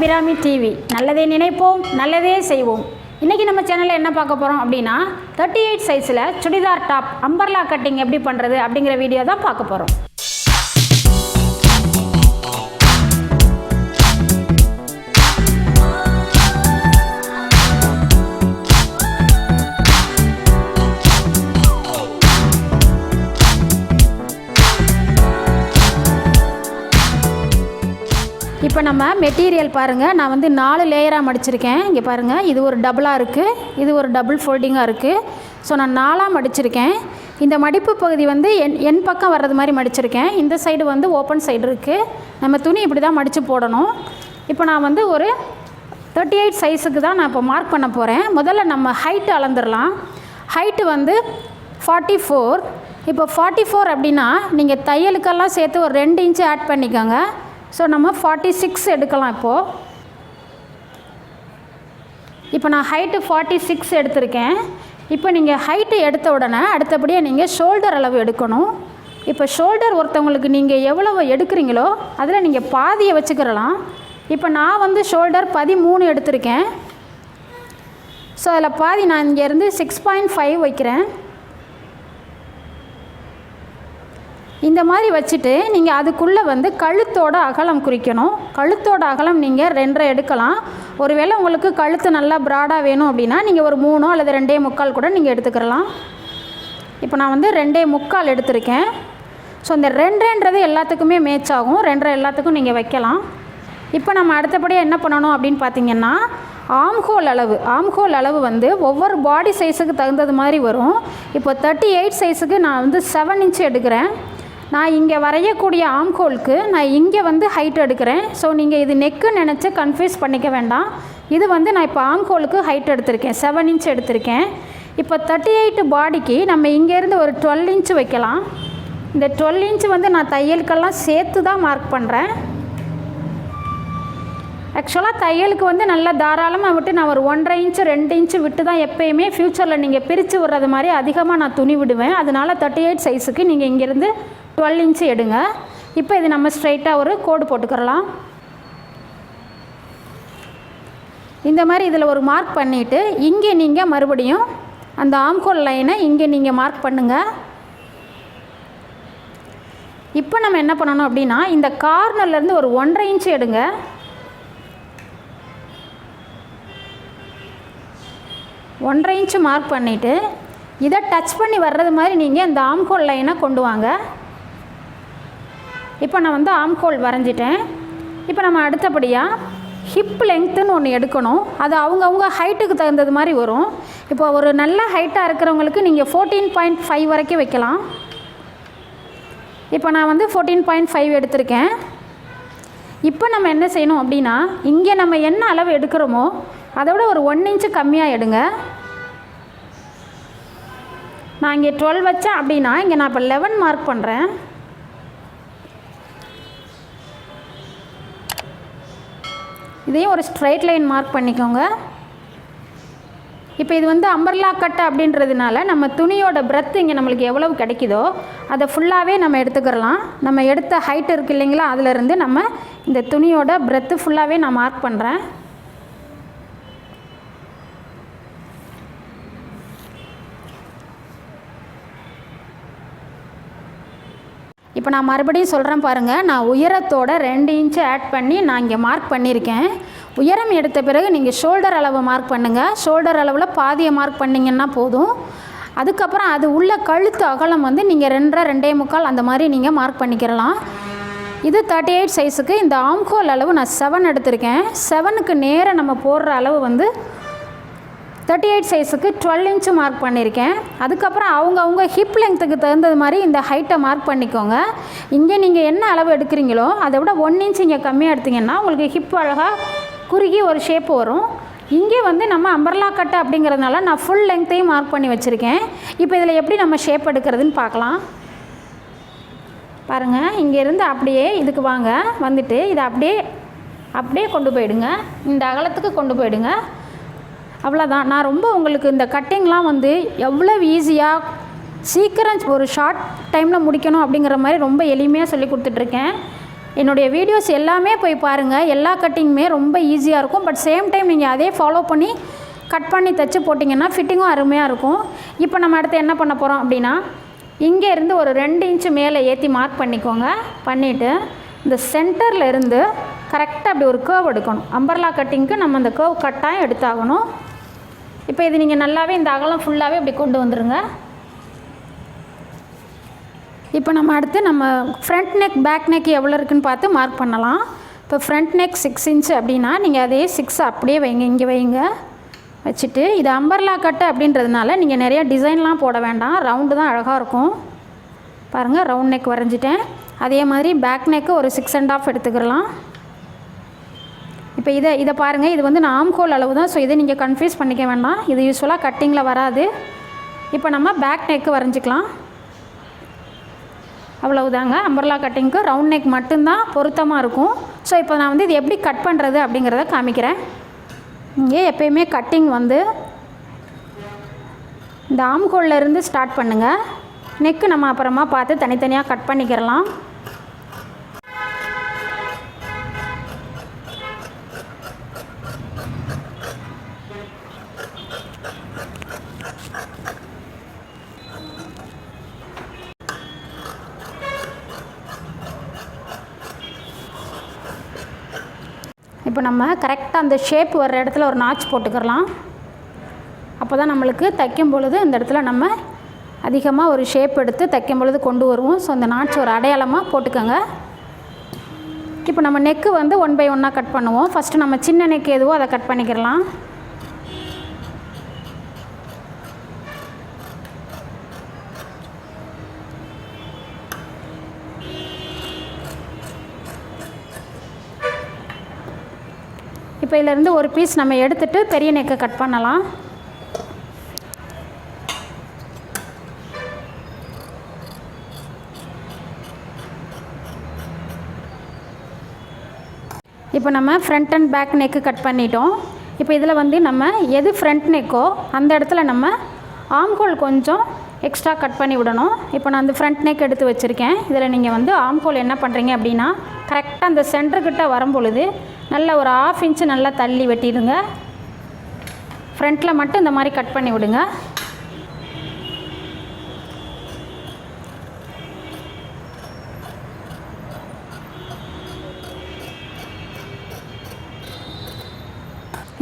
Abirami TV. நல்லதே நினைப்போம், நல்லதே செய்வோம். இன்றைக்கி நம்ம சேனலில் என்ன பார்க்க போகிறோம் அப்படின்னா 38 சைஸில் சுடிதார் டாப் அம்பர்லா கட்டிங் எப்படி பண்ணுறது அப்படிங்கிற வீடியோ தான் பார்க்க போகிறோம். இப்போ நம்ம மெட்டீரியல் பாருங்கள், நான் வந்து 4 லேயராக மடிச்சிருக்கேன். இங்கே பாருங்கள், இது ஒரு டபுளாக இருக்குது, இது ஒரு டபுள் ஃபோல்டிங்காக இருக்குது. ஸோ நான் 4ஆக மடிச்சிருக்கேன். இந்த மடிப்பு பகுதி வந்து என் பக்கம் வர்றது மாதிரி மடிச்சிருக்கேன். இந்த சைடு வந்து ஓப்பன் சைடு இருக்குது. நம்ம துணி இப்படி தான் மடித்து போடணும். இப்போ நான் வந்து ஒரு 38 சைஸுக்கு தான் நான் இப்போ மார்க் பண்ண போகிறேன். முதல்ல நம்ம ஹைட்டு அளந்துடலாம். ஹைட்டு வந்து 44. இப்போ 44 அப்படின்னா நீங்கள் தையலுக்கெல்லாம் சேர்த்து ஒரு 2 இன்ச்சு ஆட் பண்ணிக்கோங்க. ஸோ நம்ம 46 எடுக்கலாம். இப்போ நான் ஹைட்டு 46 எடுத்திருக்கேன். இப்போ நீங்கள் ஹைட்டு எடுத்த உடனே அடுத்தபடியாக நீங்கள் ஷோல்டர் அளவு எடுக்கணும். இப்போ ஷோல்டர் ஒருத்தவங்களுக்கு நீங்கள் எவ்வளவு எடுக்கிறீங்களோ அதில் நீங்கள் பாதியை வச்சுக்கிறலாம். இப்போ நான் வந்து ஷோல்டர் 13 எடுத்திருக்கேன். ஸோ அதில் பாதி நான் இங்கேருந்து 6.5 வைக்கிறேன். இந்த மாதிரி வச்சுட்டு நீங்கள் அதுக்குள்ளே வந்து கழுத்தோட அகலம் குறிக்கணும். கழுத்தோட அகலம் நீங்கள் 2.5 எடுக்கலாம். ஒருவேளை உங்களுக்கு கழுத்து நல்லா ப்ராடாக வேணும் அப்படின்னா நீங்கள் ஒரு 3 அல்லது 2.25 கூட நீங்கள் எடுத்துக்கிறலாம். இப்போ நான் வந்து 2.25 எடுத்திருக்கேன். ஸோ இந்த 2.5ன்றது எல்லாத்துக்குமே மேட்ச் ஆகும். 2.5 எல்லாத்துக்கும் நீங்கள் வைக்கலாம். இப்போ நம்ம அடுத்தபடியாக என்ன பண்ணணும் அப்படின்னு பார்த்தீங்கன்னா, ஆம்ஹோல் அளவு வந்து ஒவ்வொரு பாடி சைஸுக்கு தகுந்தது மாதிரி வரும். இப்போ 38 சைஸுக்கு நான் வந்து 7 இன்ச்சு எடுக்கிறேன். நான் இங்கே வரையக்கூடிய ஆம்ஹோலுக்கு நான் இங்கே வந்து ஹைட் எடுக்கிறேன். ஸோ நீங்கள் இது நெக்குன்னு நினச்சி கன்ஃபியூஸ் பண்ணிக்க வேண்டாம். இது வந்து நான் இப்போ ஆம்ஹோலுக்கு ஹைட் எடுத்திருக்கேன், 7 இன்ச் எடுத்திருக்கேன். இப்போ 38 பாடிக்கு நம்ம இங்கேருந்து ஒரு 12 இன்ச்சு வைக்கலாம். இந்த 12 இன்ச்சு வந்து நான் தையலுக்கெல்லாம் சேர்த்து தான் மார்க் பண்ணுறேன். ஆக்சுவலாக தையலுக்கு வந்து நல்லா தாராளமாக விட்டு நான் ஒரு 1.5 இன்ச்சு 2 இன்ச்சு விட்டு தான் எப்போயுமே ஃப்யூச்சரில் நீங்கள் பிரித்து விடுறது மாதிரி அதிகமாக நான் துணி விடுவேன். அதனால் 38 சைஸுக்கு நீங்கள் இங்கேருந்து 12 இன்ச்சு எடுங்க. இப்போ இது நம்ம ஸ்ட்ரைட்டாக ஒரு கோடு போட்டுக்கிறலாம். இந்த மாதிரி இதில் ஒரு மார்க் பண்ணிவிட்டு இங்கே நீங்கள் மறுபடியும் அந்த ஆம்ஹோல் லைனை இங்கே நீங்கள் மார்க் பண்ணுங்கள். இப்போ நம்ம என்ன பண்ணணும் அப்படின்னா, இந்த கார்னர்லேருந்து ஒரு 1.5 இன்ச்சு எடுங்க. ஒன்றரை இன்ச்சு மார்க் பண்ணிவிட்டு இதை டச் பண்ணி வர்றது மாதிரி நீங்கள் இந்த ஆம்ஹோல் லைனை கொண்டு வாங்க. இப்போ நான் வந்து ஆம்ஹோல் வரைஞ்சிட்டேன். இப்போ நம்ம அடுத்தபடியாக ஹிப் லெங்க்த்துன்னு ஒன்று எடுக்கணும். அது அவங்கவுங்க ஹைட்டுக்கு தகுந்தது மாதிரி வரும். இப்போ ஒரு நல்ல ஹைட்டாக இருக்கிறவங்களுக்கு நீங்கள் 14.5 வரைக்கும் வைக்கலாம். இப்போ நான் வந்து 14.5 எடுத்திருக்கேன். இப்போ நம்ம என்ன செய்யணும் அப்படின்னா, இங்கே நம்ம என்ன அளவு எடுக்கிறோமோ அதை விட ஒரு 1 இன்ச்சு கம்மியாக எடுங்க. நான் இங்கே 12 வச்சேன் அப்படின்னா இங்கே நான் இப்போ 11 மார்க் பண்ணுறேன். இதையும் ஒரு ஸ்ட்ரைட் லைன் மார்க் பண்ணிக்கோங்க. இப்போ இது வந்து அம்பர்லா கட்டை அப்படின்றதுனால நம்ம துணியோட பிரெத் இங்கே நம்மளுக்கு எவ்வளவு கிடைக்குதோ அதை ஃபுல்லாகவே நம்ம எடுத்துக்கிறலாம். நம்ம எடுத்த ஹைட் இருக்குது இல்லைங்களா, அதிலேருந்து நம்ம இந்த துணியோட பிரெத்து ஃபுல்லாகவே நான் மார்க் பண்ணுறேன். இப்போ நான் மறுபடியும் சொல்கிறேன் பாருங்கள், நான் உயரத்தோட 2 இன்ச்சு ஆட் பண்ணி நான் இங்கே மார்க் பண்ணியிருக்கேன். உயரம் எடுத்த பிறகு நீங்கள் ஷோல்டர் அளவை மார்க் பண்ணுங்கள். ஷோல்டர் அளவில் பாதியை மார்க் பண்ணிங்கன்னா போதும். அதுக்கப்புறம் அது உள்ள கழுத்து அகலம் வந்து நீங்கள் 2.5 2.25 அந்த மாதிரி நீங்கள் மார்க் பண்ணிக்கிறலாம். இது 38 சைஸுக்கு. இந்த ஆம்ஹோல் அளவு நான் 7 எடுத்திருக்கேன். 7க்கு நேராக நம்ம போடுற அளவு வந்து 38 சைஸுக்கு 12 இன்ச்சு மார்க் பண்ணியிருக்கேன். அதுக்கப்புறம் அவங்கவுங்க ஹிப் லெங்க்த்துக்கு தகுந்தது மாதிரி இந்த ஹைட்டை மார்க் பண்ணிக்கோங்க. இங்கே நீங்கள் என்ன அளவு எடுக்கிறீங்களோ அதை விட 1 இன்ச்சு இங்கே கம்மியாக எடுத்திங்கன்னா உங்களுக்கு ஹிப் அழகாக குறுகி ஒரு ஷேப் வரும். இங்கே வந்து நம்ம அம்பர்லா கட்டை அப்படிங்கிறதுனால நான் ஃபுல் லெங்க்த்தையும் மார்க் பண்ணி வச்சுருக்கேன். இப்போ இதில் எப்படி நம்ம ஷேப் எடுக்கிறதுன்னு பார்க்கலாம். பாருங்கள், இங்கேருந்து அப்படியே இதுக்கு வாங்க, வந்துட்டு இதை அப்படியே கொண்டு போயிடுங்க. இந்த அகலத்துக்கு கொண்டு போயிடுங்க. அவ்வளோதான். நான் ரொம்ப உங்களுக்கு இந்த கட்டிங்லாம் வந்து எவ்வளோ ஈஸியாக சீக்கிரம் ஒரு ஷார்ட் டைமில் முடிக்கணும் அப்படிங்கிற மாதிரி ரொம்ப எளிமையாக சொல்லி கொடுத்துட்ருக்கேன். என்னுடைய வீடியோஸ் எல்லாமே போய் பாருங்கள். எல்லா கட்டிங்குமே ரொம்ப ஈஸியாக இருக்கும். பட் சேம் டைம் நீங்கள் அதே ஃபாலோ பண்ணி கட் பண்ணி தைச்சி போட்டிங்கன்னா ஃபிட்டிங்கும் அருமையாக இருக்கும். இப்போ நம்ம அடுத்து என்ன பண்ண போகிறோம் அப்படின்னா, இங்கே இருந்து ஒரு 2 இன்ச்சு மேலே ஏற்றி மார்க் பண்ணிக்கோங்க. பண்ணிவிட்டு இந்த சென்டரில் இருந்து கரெக்டாக அப்படி ஒரு கேர்வ் எடுக்கணும். அம்பர்லா கட்டிங்க்கு நம்ம அந்த கேர்வ் கட்டாயம் எடுத்தாகணும். இப்போ இது நீங்கள் நல்லாவே இந்த அகலம் ஃபுல்லாகவே இப்படி கொண்டு வந்துடுங்க. இப்போ நம்ம அடுத்து நம்ம ஃப்ரண்ட் நெக் பேக் நெக் எவ்வளோ இருக்குதுன்னு பார்த்து மார்க் பண்ணலாம். இப்போ ஃப்ரண்ட் நெக் 6 இன்ச்சு அப்படின்னா நீங்கள் அதே 6 அப்படியே வைங்க, இங்கே வைங்க. வச்சுட்டு இது அம்பர்லா கட்டு அப்படின்றதுனால நீங்கள் நிறைய டிசைன்லாம் போட வேண்டாம், ரவுண்டு தான் அழகாக இருக்கும். பாருங்கள், ரவுண்ட் நெக் வரைஞ்சிட்டேன். அதே மாதிரி பேக் நெக்கு ஒரு 6 1/2 எடுத்துக்கலாம். இப்போ இதை பாருங்கள், இது வந்து நான் ஆம்ஹோல் அளவு தான். ஸோ இதை நீங்கள் கன்ஃபியூஸ் பண்ணிக்க வேண்டாம், இது யூஸ்வலாக கட்டிங்கில் வராது. இப்போ நம்ம பேக் நெக்கு வரைஞ்சிக்கலாம். அவ்வளவுதாங்க. அம்பர்லா கட்டிங்க்கு ரவுண்ட் நெக் மட்டும்தான் பொருத்தமாக இருக்கும். ஸோ இப்போ நான் வந்து இது எப்படி கட் பண்ணுறது அப்படிங்கிறத காமிக்கிறேன். இங்கே எப்பயுமே கட்டிங் வந்து இந்த ஆம்ஹோலில் இருந்து ஸ்டார்ட் பண்ணுங்கள். நெக்கு நம்ம அப்புறமா பார்த்து தனித்தனியாக கட் பண்ணிக்கிறலாம். இப்போ நம்ம கரெக்டாக அந்த ஷேப் வர்ற இடத்துல ஒரு நாச் போட்டுக்கிறலாம். அப்போ தான் நம்மளுக்கு தைக்கும் பொழுது இந்த இடத்துல நம்ம அதிகமாக ஒரு ஷேப் எடுத்து தைக்கும் பொழுது கொண்டு வருவோம். ஸோ அந்த நாச் ஒரு அடையாளமாக போட்டுக்கோங்க. இப்போ நம்ம நெக்கு வந்து 1 by 1 கட் பண்ணுவோம். ஃபஸ்ட்டு நம்ம சின்ன நெக் எதுவோ அதை கட் பண்ணிக்கிறலாம். இப்போ இதிலேருந்து ஒரு பீஸ் நம்ம எடுத்துகிட்டு பெரிய நெக்கை கட் பண்ணலாம். இப்போ நம்ம ஃப்ரண்ட் அண்ட் பேக் நெக்கு கட் பண்ணிட்டோம். இப்போ இதில் வந்து நம்ம எது ஃப்ரண்ட் நெக்கோ அந்த இடத்துல நம்ம ஆம்ஹோல் கொஞ்சம் எக்ஸ்ட்ரா கட் பண்ணி விடணும். இப்போ நான் அந்த ஃப்ரண்ட் நெக் எடுத்து வச்சுருக்கேன். இதில் நீங்கள் வந்து ஆம்ஹோல் என்ன பண்ணுறீங்க அப்படின்னா, கரெக்டாக அந்த சென்டர்கிட்ட வரும்பொழுது நல்லா ஒரு 1/2 இன்ச்சு நல்லா தள்ளி வெட்டிடுங்க. ஃப்ரண்ட்டில் மட்டும் இந்த மாதிரி கட் பண்ணி விடுங்க.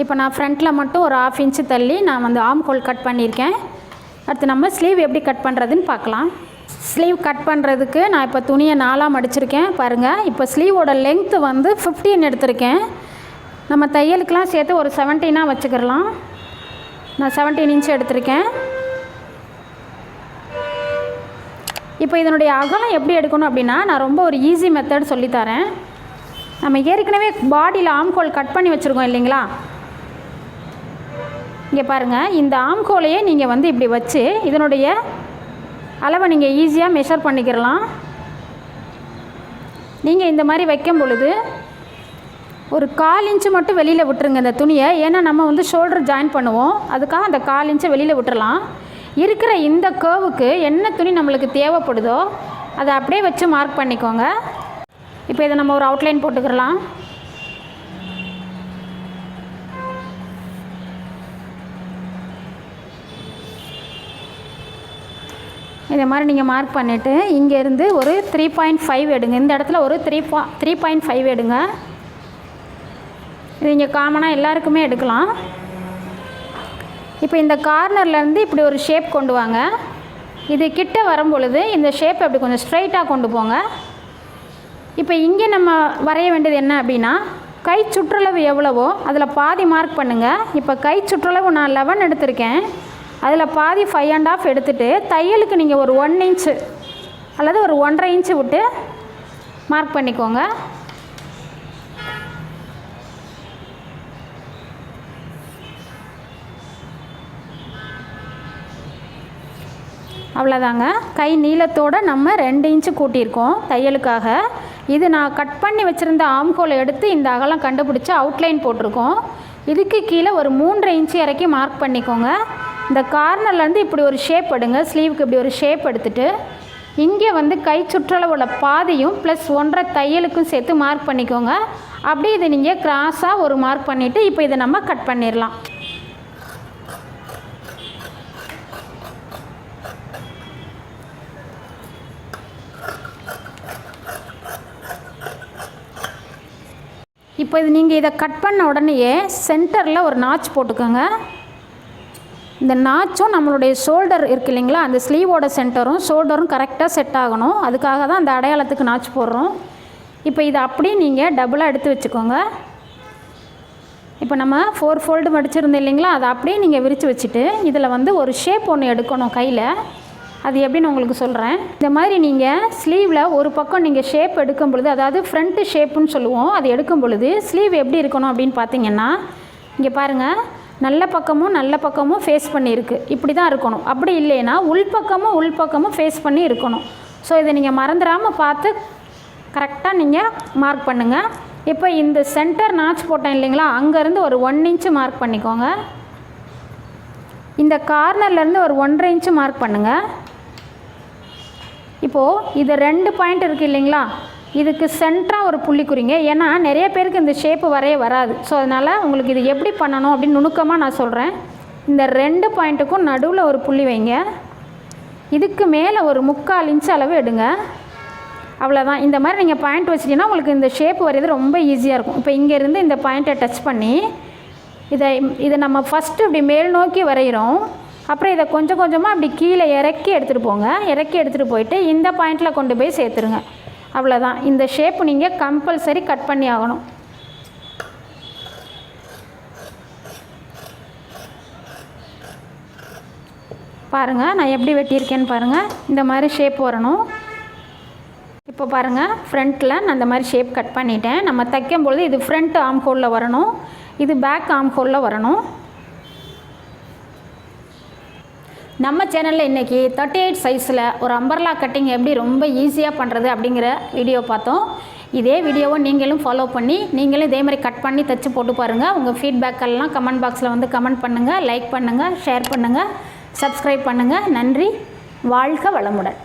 இப்போ நான் ஃப்ரண்ட்டில் மட்டும் ஒரு 1/2 இன்ச்சு தள்ளி நான் வந்து ஆம்ஹோல் கட் பண்ணியிருக்கேன். அடுத்து நம்ம ஸ்லீவ் எப்படி கட் பண்ணுறதுன்னு பார்க்கலாம். ஸ்லீவ் கட் பண்ணுறதுக்கு நான் இப்போ துணியை 4ஆக மடிச்சிருக்கேன் பாருங்கள். இப்போ ஸ்லீவோட லென்த்து வந்து 15 எடுத்திருக்கேன். நம்ம தையலுக்கெலாம் சேர்த்து ஒரு 17 வச்சுக்கிறலாம். நான் 17 இன்ச்சு எடுத்திருக்கேன். இப்போ இதனுடைய அகலம் எப்படி எடுக்கணும் அப்படின்னா, நான் ரொம்ப ஒரு ஈஸி மெத்தட் சொல்லித்தரேன். நம்ம ஏற்கனவே பாடியில் ஆம்ஹோல் கட் பண்ணி வச்சுருக்கோம் இல்லைங்களா. இங்கே பாருங்கள், இந்த ஆம்ஹோலையே நீங்கள் வந்து இப்படி வச்சு இதனுடைய அளவை நீங்கள் ஈஸியாக மெஷர் பண்ணிக்கிறலாம். நீங்கள் இந்த மாதிரி வைக்கும் பொழுது ஒரு 1/4 இன்ச்சு மட்டும் வெளியில் விட்டுருங்க இந்த துணியை. ஏன்னா நம்ம வந்து ஷோல்டர் ஜாயின் பண்ணுவோம், அதுக்காக அந்த 1/4 இன்ச்சை வெளியில் விட்டுறலாம். இருக்கிற இந்த கேர்வுக்கு என்ன துணி நம்மளுக்கு தேவைப்படுதோ அதை அப்படியே வச்சு மார்க் பண்ணிக்கோங்க. இப்போ இதை நம்ம ஒரு அவுட்லைன் போட்டுக்கிறலாம். இதை மாதிரி நீங்கள் மார்க் பண்ணிவிட்டு இங்கேருந்து ஒரு 3.5 எடுங்க. இந்த இடத்துல ஒரு 3.5 எடுங்க. இது இங்கே காமனாக எல்லாருக்குமே எடுக்கலாம். இப்போ இந்த கார்னர்லேருந்து இப்படி ஒரு ஷேப் கொண்டு வாங்க. இது கிட்ட வரும் பொழுது இந்த ஷேப் அப்படி கொஞ்சம் ஸ்ட்ரைட்டாக கொண்டு போங்க. இப்போ இங்கே நம்ம வரைய வேண்டியது என்ன அப்படின்னா, கை சுற்றளவு எவ்வளவோ அதில் பாதி மார்க் பண்ணுங்கள். இப்போ கை சுற்றளவு நான் 11 எடுத்திருக்கேன். அதில் பாதி 5 1/2 எடுத்துகிட்டு தையலுக்கு நீங்கள் ஒரு 1 இன்ச்சு அல்லது ஒரு 1.5 இன்ச்சு விட்டு மார்க் பண்ணிக்கோங்க. அவ்வளோதாங்க. கை நீளத்தோடு நம்ம 2 இன்ச்சு கூட்டியிருக்கோம் தையலுக்காக. இது நான் கட் பண்ணி வச்சுருந்த ஆம்ஹோலை எடுத்து இந்த அகலம் கண்டுபிடிச்சி அவுட்லைன் போட்டிருக்கோம். இதுக்கு கீழே ஒரு 3.5 இன்ச்சு இறக்கி மார்க் பண்ணிக்கோங்க. இந்த கார்னர்லேருந்து இப்படி ஒரு ஷேப் எடுங்க. ஸ்லீவுக்கு இப்படி ஒரு ஷேப் எடுத்துகிட்டு இங்கே வந்து கை சுற்றளவோட பாதியும் ப்ளஸ் 1.5 தையலுக்கும் சேர்த்து மார்க் பண்ணிக்கோங்க. அப்படியே இதை நீங்கள் கிராஸாக ஒரு மார்க் பண்ணிவிட்டு இப்போ இதை நம்ம கட் பண்ணிடலாம். இப்போ இது நீங்கள் இதை கட் பண்ண உடனேயே சென்டரில் ஒரு நாச் போட்டுக்கோங்க. இந்த நாச்சும் நம்மளுடைய ஷோல்டர் இருக்குது இல்லைங்களா, அந்த ஸ்லீவோட சென்டரும் ஷோல்டரும் கரெக்டாக செட் ஆகணும். அதுக்காக தான் அந்த அடையாளத்துக்கு நாச் போடுறோம். இப்போ இதை அப்படியே நீங்கள் டபுளாக எடுத்து வச்சுக்கோங்க. இப்போ நம்ம 4 ஃபோல்டு மடிச்சிருந்தோம் இல்லைங்களா, அதை அப்படியே நீங்கள் விரித்து வச்சுட்டு இதில் வந்து ஒரு ஷேப் ஒன்று எடுக்கணும் கையில். அது எப்படின்னு உங்களுக்கு சொல்கிறேன். இந்த மாதிரி நீங்கள் ஸ்லீவில் ஒரு பக்கம் நீங்கள் ஷேப் எடுக்கும் பொழுது, அதாவது ஃப்ரண்ட்டு ஷேப்புன்னு சொல்லுவோம், அது எடுக்கும் பொழுது ஸ்லீவ் எப்படி இருக்கணும் அப்படின்னு பார்த்தீங்கன்னா, இங்கே பாருங்கள், நல்ல பக்கமும் ஃபேஸ் பண்ணியிருக்கு, இப்படி தான் இருக்கணும். அப்படி இல்லைன்னா உள்பக்கமும் ஃபேஸ் பண்ணி இருக்கணும். ஸோ இதை நீங்கள் மறந்துடாமல் பார்த்து கரெக்டாக நீங்கள் மார்க் பண்ணுங்கள். இப்போ இந்த சென்டர் நாச் போட்டேன் இல்லைங்களா, அங்கேருந்து ஒரு 1 இன்ச்சு மார்க் பண்ணிக்கோங்க. இந்த கார்னர்லேருந்து ஒரு 1.5 இன்ச்சு மார்க் பண்ணுங்கள். இப்போது இது 2 பாயிண்ட் இருக்குது இல்லைங்களா, இதுக்கு சென்டராக ஒரு புள்ளி குறிங்க. ஏன்னா நிறைய பேருக்கு இந்த ஷேப்பு வராது. ஸோ அதனால் உங்களுக்கு இது எப்படி பண்ணணும் அப்படின்னு நுணுக்கமாக நான் சொல்கிறேன். இந்த 2 பாயிண்ட்டுக்கும் நடுவில் ஒரு புள்ளி வைங்க. இதுக்கு மேலே ஒரு 3/4 இன்ச்சு அளவு எடுங்க. அவ்வளோதான். இந்த மாதிரி நீங்கள் பாயிண்ட் வச்சிட்டிங்கன்னா உங்களுக்கு இந்த ஷேப்பு வரைகிறது ரொம்ப ஈஸியாக இருக்கும். இப்போ இங்கேருந்து இந்த பாயிண்ட்டை டச் பண்ணி இதை நம்ம ஃபஸ்ட்டு இப்படி மேல் நோக்கி வரைகிறோம். அப்புறம் இதை கொஞ்சம் கொஞ்சமாக அப்படி கீழே இறக்கி எடுத்துகிட்டு போங்க. இறக்கி எடுத்துகிட்டு போயிட்டு இந்த பாயிண்டில் கொண்டு போய் சேர்த்துருங்க. அவ்வளோதான். இந்த ஷேப்பு நீங்கள் கம்பல்சரி கட் பண்ணி ஆகணும். பாருங்கள் நான் எப்படி வெட்டியிருக்கேன்னு பாருங்கள். இந்த மாதிரி ஷேப் வரணும். இப்போ பாருங்கள், ஃப்ரண்ட்டில் நான் இந்த மாதிரி ஷேப் கட் பண்ணிட்டேன். நம்ம தைக்கும்பொழுது இது ஃப்ரண்ட் ஆர்ம் ஹோலில் வரணும், இது பேக் ஆர்ம் ஹோலில் வரணும். நம்ம சேனலில் இன்றைக்கி 38 சைஸில் ஒரு அம்பர்லா கட்டிங் எப்படி ரொம்ப ஈஸியாக பண்ணுறது அப்படிங்கிற வீடியோ பார்த்தோம். இதே வீடியோவை நீங்களும் ஃபாலோ பண்ணி நீங்களும் இதே மாதிரி கட் பண்ணி தைச்சி போட்டு பாருங்கள். உங்கள் ஃபீட்பேக்கெல்லாம் கமெண்ட் பாக்ஸில் வந்து கமெண்ட் பண்ணுங்கள், லைக் பண்ணுங்கள், ஷேர் பண்ணுங்கள், சப்ஸ்கிரைப் பண்ணுங்கள். நன்றி. வாழ்க வளமுடன்.